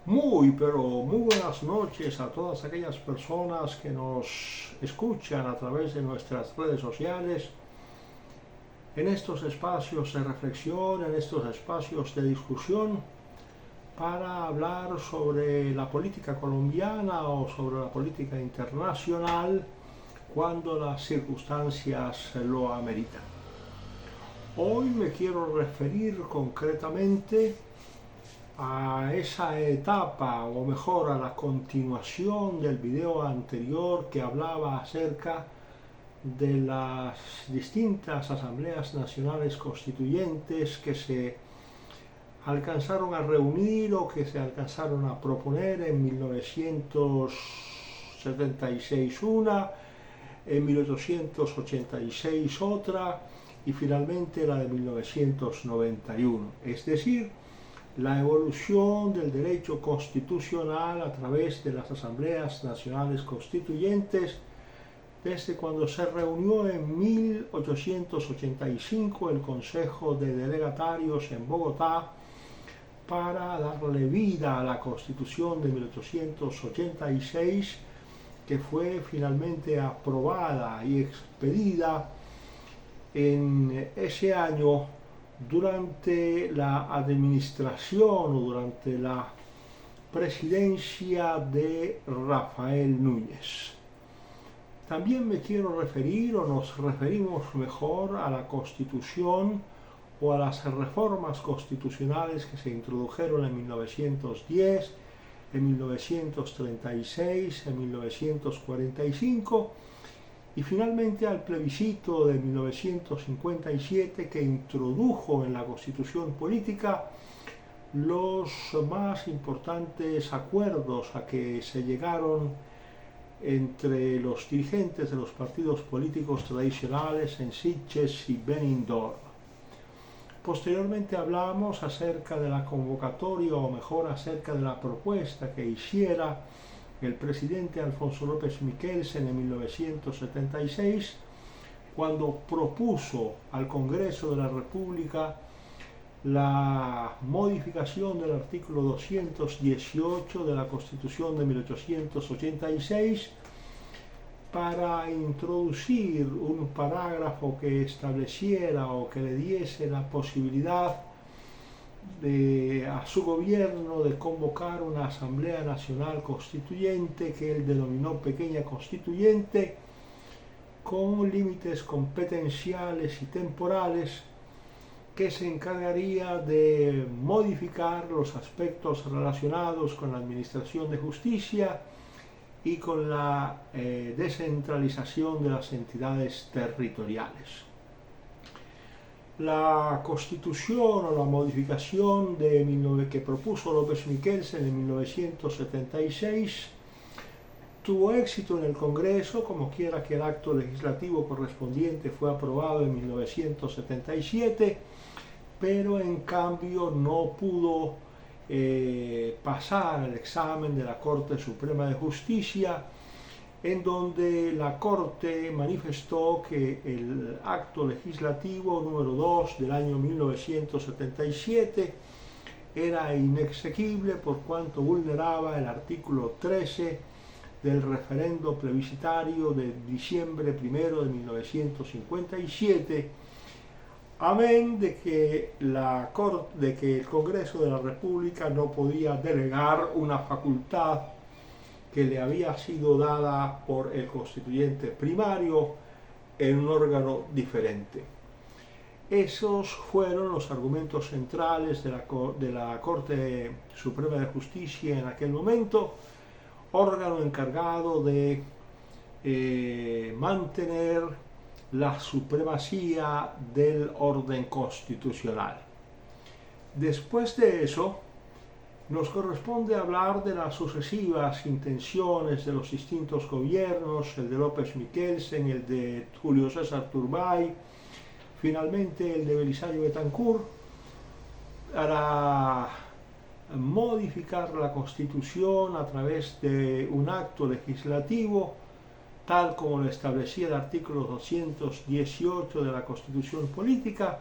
Pero muy buenas noches a todas aquellas personas que nos escuchan a través de nuestras redes sociales, en estos espacios de reflexión, en estos espacios de discusión, para hablar sobre la política colombiana o sobre la política internacional cuando las circunstancias lo ameritan. Hoy me quiero referir concretamente a esa etapa, o mejor a la continuación del video anterior que hablaba acerca de las distintas asambleas nacionales constituyentes que se alcanzaron a reunir o que se alcanzaron a proponer en 1976 una, en 1886 otra y finalmente la de 1991. Es decir, la evolución del derecho constitucional a través de las asambleas nacionales constituyentes desde cuando se reunió en 1885 el Consejo de Delegatarios en Bogotá para darle vida a la Constitución de 1886, que fue finalmente aprobada y expedida en ese año durante la administración o durante la presidencia de Rafael Núñez. También me quiero referir, o nos referimos mejor, a la Constitución o a las reformas constitucionales que se introdujeron en 1910, en 1936, en 1945 y finalmente al plebiscito de 1957 que introdujo en la Constitución política los más importantes acuerdos a que se llegaron entre los dirigentes de los partidos políticos tradicionales en Sitges y Benidorm. Posteriormente hablamos acerca de la convocatoria, o mejor acerca de la propuesta que hiciera el presidente Alfonso López Miquelsen en 1976, cuando propuso al Congreso de la República la modificación del artículo 218 de la Constitución de 1886 para introducir un parágrafo que estableciera o que le diese la posibilidad a su gobierno de convocar una Asamblea Nacional Constituyente que él denominó Pequeña Constituyente, con límites competenciales y temporales, que se encargaría de modificar los aspectos relacionados con la administración de justicia y con la descentralización de las entidades territoriales. La constitución o la modificación que propuso López Miquelsen en 1976 tuvo éxito en el Congreso, como quiera que el acto legislativo correspondiente fue aprobado en 1977, pero en cambio no pudo pasar el examen de la Corte Suprema de Justicia, en donde la Corte manifestó que el acto legislativo número 2 del año 1977 era inexequible por cuanto vulneraba el artículo 13 del referendo plebiscitario de diciembre 1 de 1957, amén de que el Congreso de la República no podía delegar una facultad que le había sido dada por el constituyente primario en un órgano diferente. Esos fueron los argumentos centrales de la Corte Suprema de Justicia en aquel momento, órgano encargado de mantener la supremacía del orden constitucional. Después de eso, nos corresponde hablar de las sucesivas intenciones de los distintos gobiernos, el de López Miquelsen, el de Julio César Turbay, finalmente el de Belisario Betancur, para modificar la Constitución a través de un acto legislativo, tal como lo establecía el artículo 218 de la Constitución Política,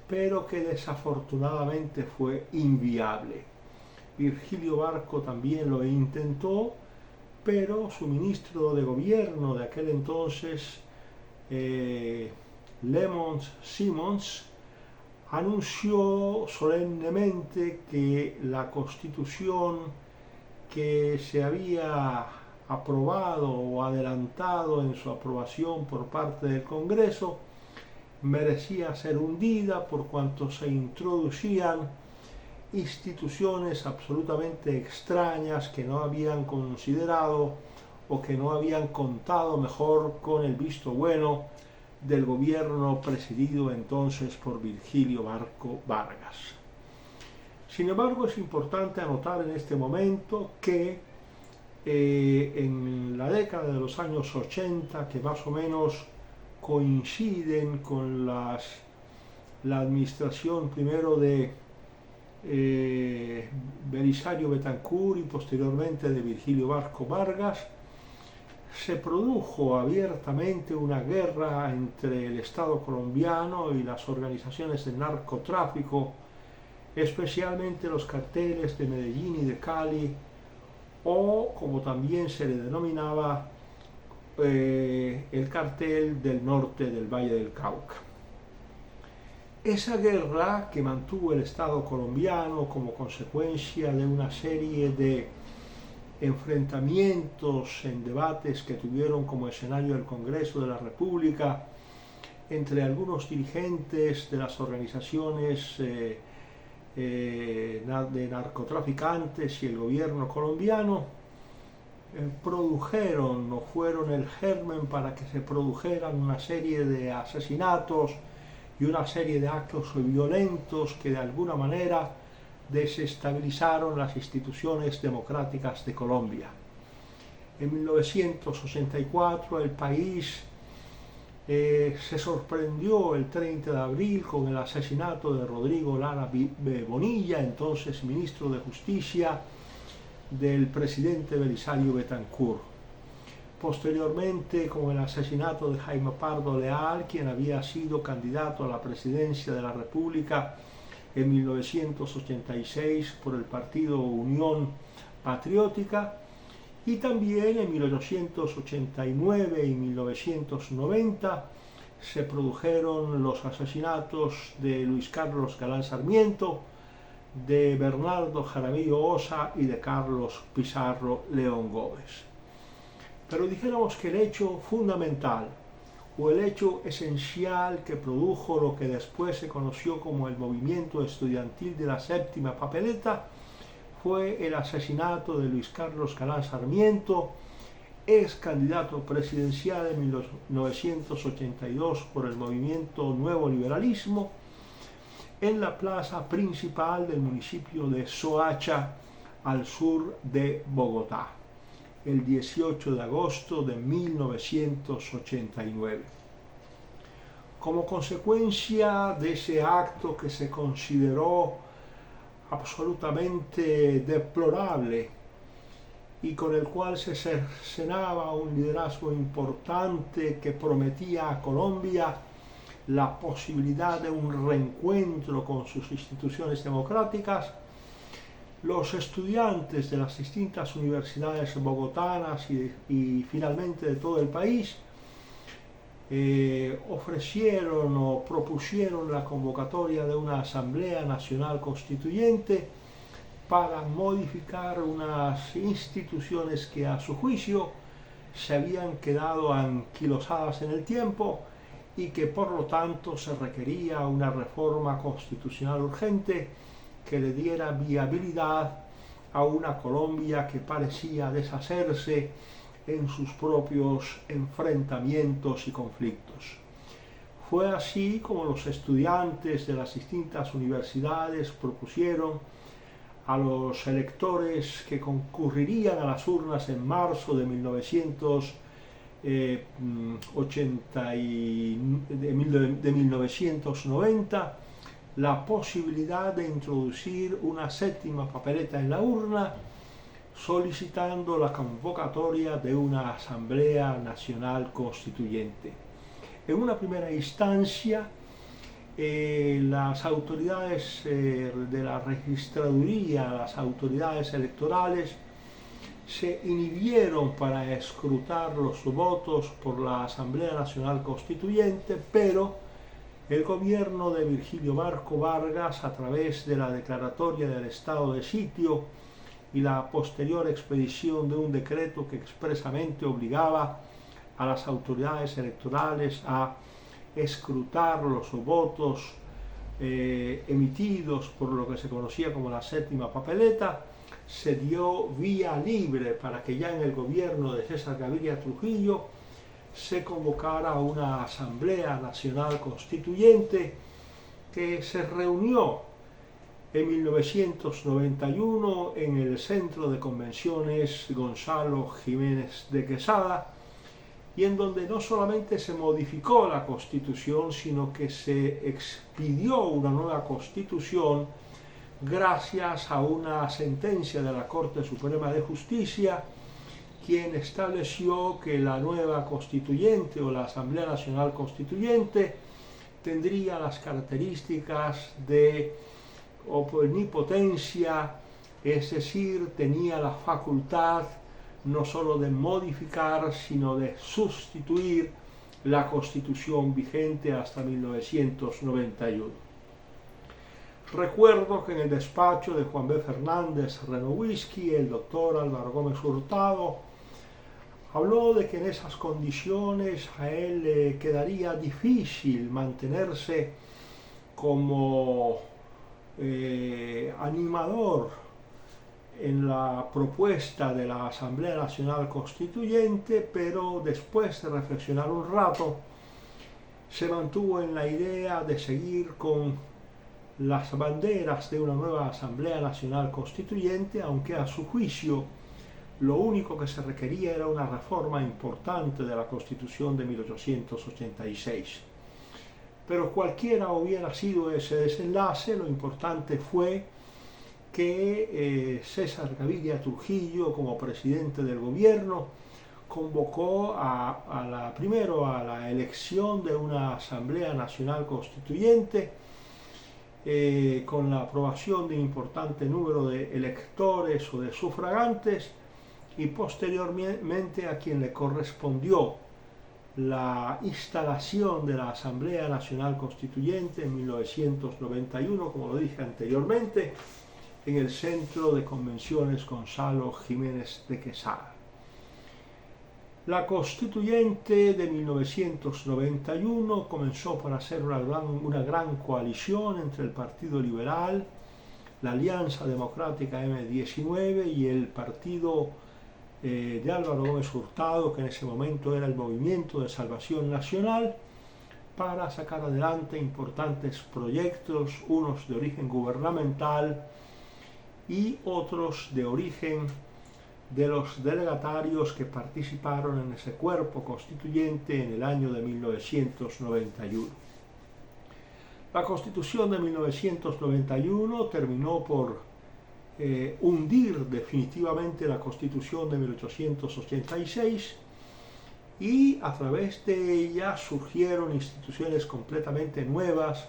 pero que desafortunadamente fue inviable. Virgilio Barco también lo intentó, pero su ministro de gobierno de aquel entonces, Lemons Simons, anunció solemnemente que la Constitución que se había aprobado o adelantado en su aprobación por parte del Congreso merecía ser hundida por cuanto se introducían instituciones absolutamente extrañas que no habían considerado o que no habían contado mejor con el visto bueno del gobierno presidido entonces por Virgilio Barco Vargas. Sin embargo, es importante anotar en este momento que en la década de los años 80, que más o menos coinciden con la administración primero de Belisario Betancur y posteriormente de Virgilio Barco Vargas, se produjo abiertamente una guerra entre el Estado colombiano y las organizaciones de narcotráfico, especialmente los carteles de Medellín y de Cali, o como también se le denominaba el cartel del norte del Valle del Cauca. Esa guerra que mantuvo el Estado colombiano como consecuencia de una serie de enfrentamientos en debates que tuvieron como escenario el Congreso de la República entre algunos dirigentes de las organizaciones de narcotraficantes y el gobierno colombiano, produjeron o fueron el germen para que se produjeran una serie de asesinatos y una serie de actos violentos que de alguna manera desestabilizaron las instituciones democráticas de Colombia. En 1984 el país se sorprendió el 30 de abril con el asesinato de Rodrigo Lara Bonilla, entonces ministro de Justicia del presidente Belisario Betancur. Posteriormente con el asesinato de Jaime Pardo Leal, quien había sido candidato a la presidencia de la República en 1986 por el partido Unión Patriótica, y también en 1889 y 1990 se produjeron los asesinatos de Luis Carlos Galán Sarmiento, de Bernardo Jaramillo Osa y de Carlos Pizarro León Gómez. Pero dijéramos que el hecho fundamental o el hecho esencial que produjo lo que después se conoció como el movimiento estudiantil de la séptima papeleta fue el asesinato de Luis Carlos Galán Sarmiento, ex candidato presidencial en 1982 por el movimiento Nuevo Liberalismo, en la plaza principal del municipio de Soacha, al sur de Bogotá, el 18 de agosto de 1989. Como consecuencia de ese acto que se consideró absolutamente deplorable y con el cual se cercenaba un liderazgo importante que prometía a Colombia la posibilidad de un reencuentro con sus instituciones democráticas, los estudiantes de las distintas universidades bogotanas y finalmente de todo el país ofrecieron o propusieron la convocatoria de una Asamblea Nacional Constituyente para modificar unas instituciones que a su juicio se habían quedado anquilosadas en el tiempo y que por lo tanto se requería una reforma constitucional urgente que le diera viabilidad a una Colombia que parecía deshacerse en sus propios enfrentamientos y conflictos. Fue así como los estudiantes de las distintas universidades propusieron a los electores que concurrirían a las urnas en marzo de 1990 la posibilidad de introducir una séptima papeleta en la urna, solicitando la convocatoria de una Asamblea Nacional Constituyente. En una primera instancia, las autoridades de la registraduría, las autoridades electorales, se inhibieron para escrutar los votos por la Asamblea Nacional Constituyente, pero el gobierno de Virgilio Barco Vargas, a través de la declaratoria del estado de sitio y la posterior expedición de un decreto que expresamente obligaba a las autoridades electorales a escrutar los votos emitidos por lo que se conocía como la séptima papeleta, se dio vía libre para que ya en el gobierno de César Gaviria Trujillo se convocara una Asamblea Nacional Constituyente que se reunió en 1991 en el Centro de Convenciones Gonzalo Jiménez de Quesada, y en donde no solamente se modificó la Constitución, sino que se expidió una nueva Constitución gracias a una sentencia de la Corte Suprema de Justicia, quien estableció que la nueva constituyente o la Asamblea Nacional Constituyente tendría las características de omnipotencia, es decir, tenía la facultad no solo de modificar, sino de sustituir la Constitución vigente hasta 1991. Recuerdo que en el despacho de Juan B. Fernández Renowisky, el doctor Álvaro Gómez Hurtado habló de que en esas condiciones a él le quedaría difícil mantenerse como animador en la propuesta de la Asamblea Nacional Constituyente, pero después de reflexionar un rato, se mantuvo en la idea de seguir con las banderas de una nueva Asamblea Nacional Constituyente, aunque a su juicio lo único que se requería era una reforma importante de la Constitución de 1886. Pero cualquiera hubiera sido ese desenlace, lo importante fue que César Gaviria Trujillo, como presidente del gobierno, convocó primero a la elección de una Asamblea Nacional Constituyente con la aprobación de un importante número de electores o de sufragantes, y posteriormente a quien le correspondió la instalación de la Asamblea Nacional Constituyente en 1991, como lo dije anteriormente, en el Centro de Convenciones Gonzalo Jiménez de Quesada. La Constituyente de 1991 comenzó por hacer una gran coalición entre el Partido Liberal, la Alianza Democrática M19 y el partido de Álvaro Gómez Hurtado, que en ese momento era el Movimiento de Salvación Nacional, para sacar adelante importantes proyectos, unos de origen gubernamental y otros de origen de los delegatarios que participaron en ese cuerpo constituyente en el año de 1991. La Constitución de 1991 terminó por hundir definitivamente la Constitución de 1886, y a través de ella surgieron instituciones completamente nuevas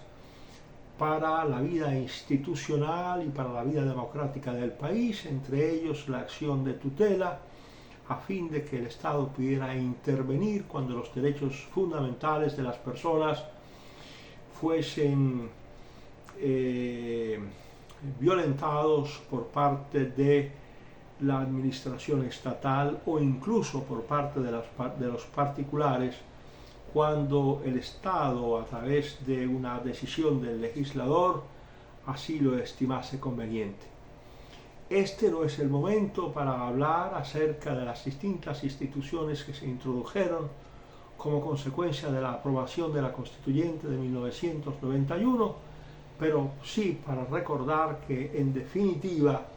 para la vida institucional y para la vida democrática del país, entre ellos la acción de tutela, a fin de que el Estado pudiera intervenir cuando los derechos fundamentales de las personas fuesen violentados por parte de la administración estatal o incluso por parte de los particulares, cuando el Estado, a través de una decisión del legislador, así lo estimase conveniente. Este no es el momento para hablar acerca de las distintas instituciones que se introdujeron como consecuencia de la aprobación de la Constituyente de 1991, pero sí para recordar que, en definitiva,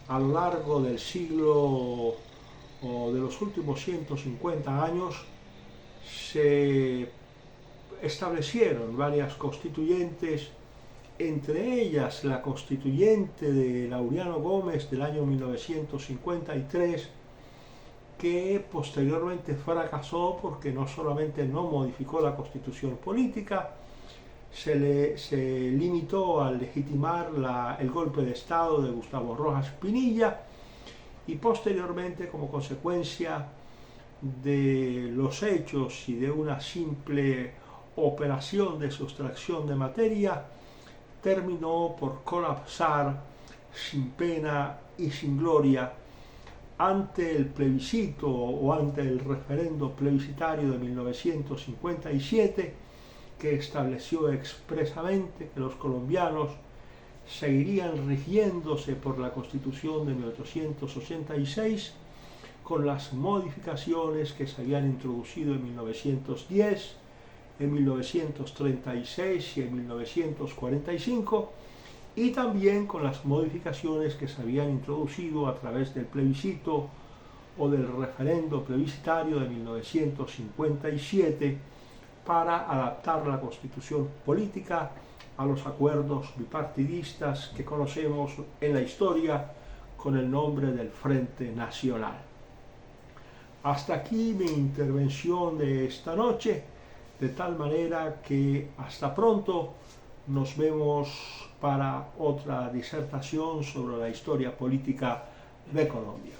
a lo largo del siglo o de los últimos 150 años, se establecieron varias constituyentes, entre ellas la constituyente de Laureano Gómez del año 1953, que posteriormente fracasó porque no solamente no modificó la constitución política, se limitó a legitimar el golpe de Estado de Gustavo Rojas Pinilla y posteriormente, como consecuencia de los hechos y de una simple operación de sustracción de materia, terminó por colapsar sin pena y sin gloria ante el plebiscito o ante el referendo plebiscitario de 1957, que estableció expresamente que los colombianos seguirían rigiéndose por la Constitución de 1886 con las modificaciones que se habían introducido en 1910, en 1936 y en 1945, y también con las modificaciones que se habían introducido a través del plebiscito o del referendo plebiscitario de 1957 para adaptar la constitución política a los acuerdos bipartidistas que conocemos en la historia con el nombre del Frente Nacional. Hasta aquí mi intervención de esta noche, de tal manera que hasta pronto. Nos vemos para otra disertación sobre la historia política de Colombia.